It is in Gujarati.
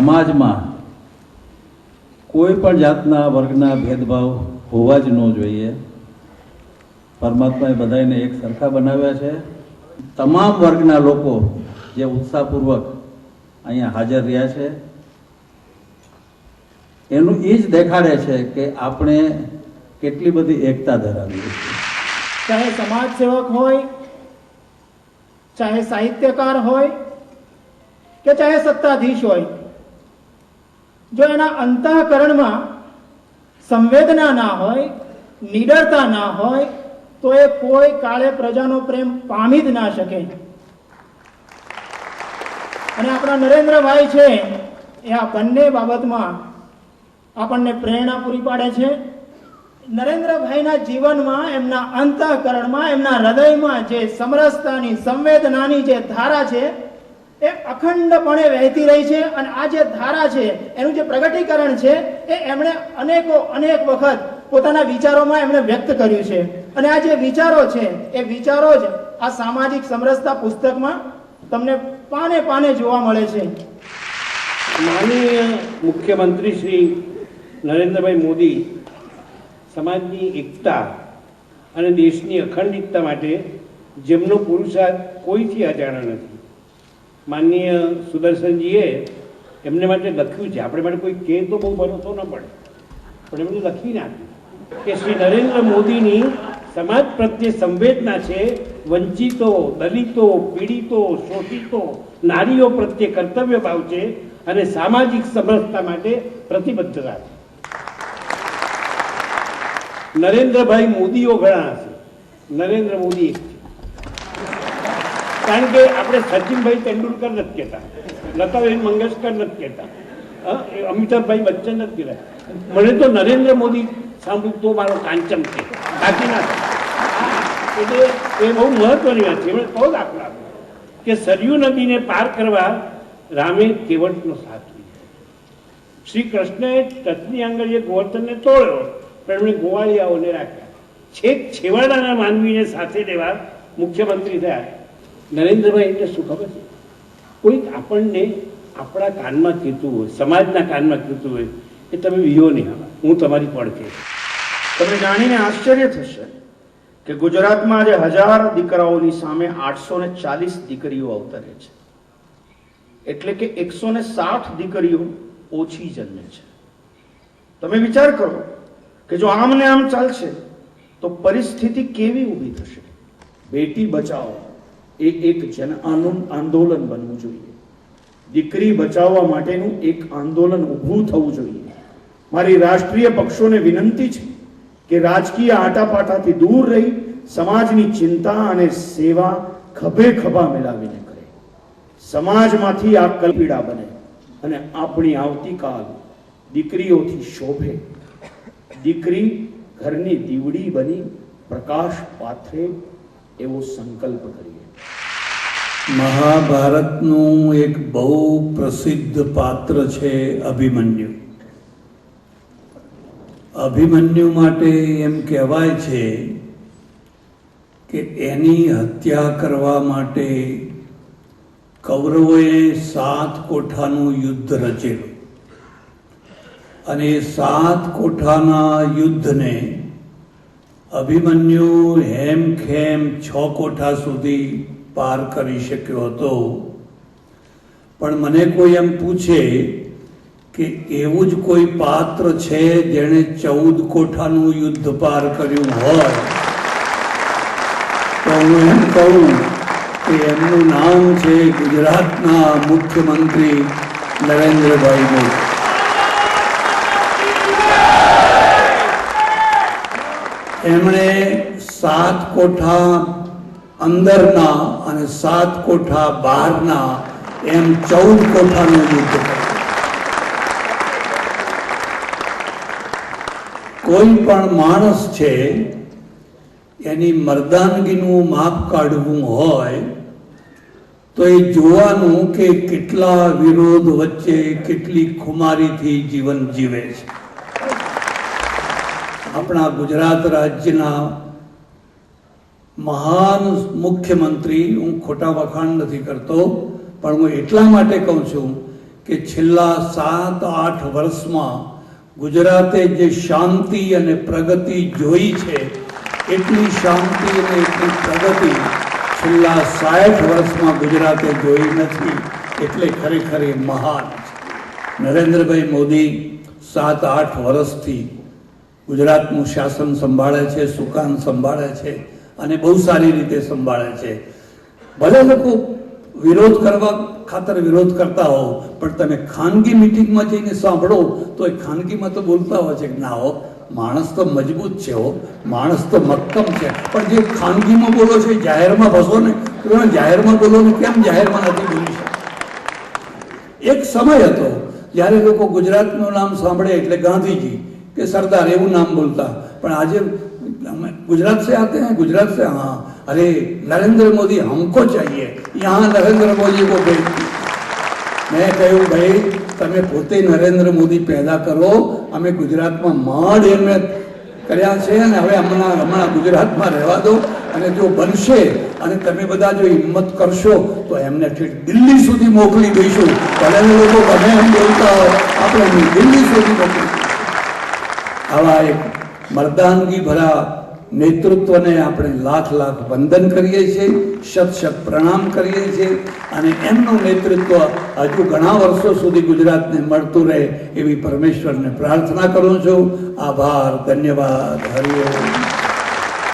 સમાજમાં કોઈ પણ જાતના વર્ગના ભેદભાવ હોવા જ ન જોઈએ. પરમાત્માએ બધાને એક સરખા બનાવ્યા છે. તમામ વર્ગના લોકો જે ઉત્સાહપૂર્વક અહીંયા હાજર રહ્યા છે એનું એ જ દેખાડે છે કે આપણે કેટલી બધી એકતા ધરાવીએ છીએ. ચાહે સમાજ સેવક હોય, ચાહે સાહિત્યકાર હોય કે ચાહે સત્તાધીશ હોય, જો એના અંતઃકરણમાં સંવેદના ના હોય, નિડરતા ના હોય, તો એ કોઈ કાળે પ્રજાનો પ્રેમ પામી જ ના શકે. અને આપણા નરેન્દ્રભાઈ છે એ આ બંને બાબતમાં આપણને પ્રેરણા પૂરી પાડે છે. નરેન્દ્રભાઈના જીવનમાં, એમના અંતઃકરણમાં, એમના હૃદયમાં જે સમરસતાની, સંવેદનાની જે ધારા છે એ અખંડપણે વહેતી રહી છે. અને આ જે ધારા છે એનું જે પ્રગટીકરણ છે એ એમણે અનેક વખત પોતાના વિચારોમાં એમણે વ્યક્ત કર્યું છે. અને આ જે વિચારો છે એ વિચારો જ આ સામાજિક સમરસતા પુસ્તકમાં તમને પાને પાને જોવા મળે છે. માનનીય મુખ્યમંત્રી શ્રી નરેન્દ્રભાઈ મોદી સમાજની એકતા અને દેશની અખંડિતતા માટે જેમનો પુરુષાર્થ કોઈથી અજાણ્યો નથી. માનનીય સુદર્શનજીએ એમને માટે લખ્યું છે. આપણે માટે કોઈ કહે તો બહુ ભરોસો ન પડે, પણ એમને લખી નાખ્યું કે શ્રી નરેન્દ્ર મોદીની સમાજ પ્રત્યે સંવેદના છે. વંચિતો, દલિતો, પીડિતો, શોષિતો, નારીઓ પ્રત્યે કર્તવ્ય ભાવ છે અને સામાજિક સમરસતા માટે પ્રતિબદ્ધતા છે. નરેન્દ્રભાઈ મોદીઓ ઘણા હશે, નરેન્દ્ર મોદી એક છે. કારણ કે આપણે સચિનભાઈ તેંડુલકર નથી કહેતા, લતાબેન મંગેશકર નથી કહેતા, અમિતાભભાઈ બચ્ચન નથી કહેતા. મને તો નરેન્દ્ર મોદી સાંભળું તો મારો કાંચન છે, બાકી ના થાય. એટલે એ બહુ મહત્વની વાત છે. એમણે કહો દાખલો આપ્યો કે સરયુ નદીને પાર કરવા રામે કેવટનો સાથ લીધો. શ્રી કૃષ્ણએ ટચની આંગળીએ ગોવર્ધનને તોડ્યો, પણ એમણે ગોવાળિયાઓને રાખ્યા. છેક છેવાડાના માનવીને સાથે લેવા મુખ્યમંત્રી થયા. નરેન્દ્રભાઈ એટલે શું ખબર છે? કોઈક આપણને આપણા કાનમાં કહેતું હોય, સમાજના કાનમાં કહેતું હોય કે તમે વિયો નહીં, હું તમારી પડખે. તમને જાણીને આશ્ચર્ય થશે કે ગુજરાતમાં આજે 1000 દીકરાઓની સામે 840 દીકરીઓ અવતરે છે. એટલે કે 160 દીકરીઓ ઓછી જન્મે છે. તમે વિચાર કરો કે જો આમ ને આમ ચાલશે તો પરિસ્થિતિ કેવી ઊભી થશે. બેટી બચાવો એ એક જન આંદોલન બનવું જોઈએ. દીકરી બચાવવા માટેનું એક આંદોલન ઊભું થવું જોઈએ. મારી રાષ્ટ્રીય પક્ષોને વિનંતી છે કે રાજકીય આટાપાટાથી દૂર રહી સમાજની ચિંતા અને સેવા ખભે ખભા મિલાવીને કરે. સમાજમાંથી આ કલ્પીડા બને અને આપણી આવતીકાલ દીકરીઓથી શોભે. દીકરી ઘરની દીવડી બની પ્રકાશ પાથરે એવો સંકલ્પ કરીએ. મહાભારતનું એક બહુ પ્રસિદ્ધ પાત્ર છે અભિમન્યુ. અભિમન્યુ માટે એમ કહેવાય છે કે એની હત્યા કરવા માટે કૌરવોએ 7 કોઠાનું યુદ્ધ રચેલું અને 7 કોઠાના યુદ્ધને અભિમન્યુ હેમખેમ 6 કોઠા સુધી પાર કરી શક્યો હતો. પણ મને કોઈ એમ પૂછે કે એવું જ કોઈ પાત્ર છે જેણે 14 કોઠાનું યુદ્ધ પાર કર્યું હોય તો હું એમ કહું કે એમનું નામ છે ગુજરાતના મુખ્યમંત્રી નરેન્દ્રભાઈ મોદી. એમણે 7 કોઠા અંદરના અને 7 કોઠા બહારના એમ 14 કોઠાનું યુદ્ધ કર્યું. કોઈ પણ માણસ છે એની મર્દાનગીનું માપ કાઢવું હોય તો એ જોવાનું કે કેટલા વિરોધ વચ્ચે કેટલી ખુમારીથી જીવન જીવે છે. આપણા ગુજરાત રાજ્યના મહાન મુખ્યમંત્રી, હું ખોટા વખાણ નથી કરતો, પણ હું એટલા માટે કહું છું કે છેલ્લા 7-8 વર્ષમાં ગુજરાતે જે શાંતિ અને પ્રગતિ જોઈ છે એટલી શાંતિ અને એટલી પ્રગતિ છેલ્લા 60 વર્ષમાં ગુજરાતે જોઈ નથી. એટલે ખરેખર એ મહાન છે. નરેન્દ્રભાઈ મોદી 7-8 વર્ષથી ગુજરાતનું શાસન સંભાળે છે, સુકાન સંભાળે છે અને બહુ સારી રીતે સંભાળે છે. ભલે લોકો વિરોધ કરવા ખાતર વિરોધ કરતા હો, પણ તમે ખાનગી મિટિંગમાં જઈને સાંભળો તો એ ખાનગીમાં તો બોલતા હોય છે કે ના હો, માણસ તો મજબૂત છે, હો માણસ તો મક્કમ છે. પણ જે ખાનગીમાં બોલો છો એ જાહેરમાં ભસો ને, તો તમે જાહેરમાં બોલો ને કેમ જાહેરમાં નથી બોલી શકતા? એક સમય હતો જ્યારે લોકો ગુજરાતનું નામ સાંભળે એટલે ગાંધીજી કે સરદાર એવું નામ બોલતા, પણ આજે गुजरात से आते हैं, गुजरात से, हाँ, अरे नरेंद्र मोदी हमको चाहिए, यहाँ नरेंद्र मोदी को भेज दिया. मैं कहूँ भाई તમે પોતે નરેન્દ્ર મોદી પેદા કરો. અમે ગુજરાતમાં માંડ એમને કર્યા છે અને હવે હમણાં ગુજરાતમાં રહેવા દો. અને જો બનશે અને તમે બધા જો હિંમત કરશો તો એમને ઠેઠ દિલ્હી સુધી મોકલી દઈશું. ભલે લોકો ગમે એમ બોલતા હોય, આપણે દિલ્હી સુધી મોકલી. આવા એક મર્દાનગી ભરા નેતૃત્વને આપણે લાખ વંદન કરીએ છીએ, શત પ્રણામ કરીએ છીએ. અને એમનું નેતૃત્વ હજુ ઘણા વર્ષો સુધી ગુજરાતને મળતું રહે એવી પરમેશ્વરને પ્રાર્થના કરું છું. આભાર, ધન્યવાદ, હરિ ઓમ.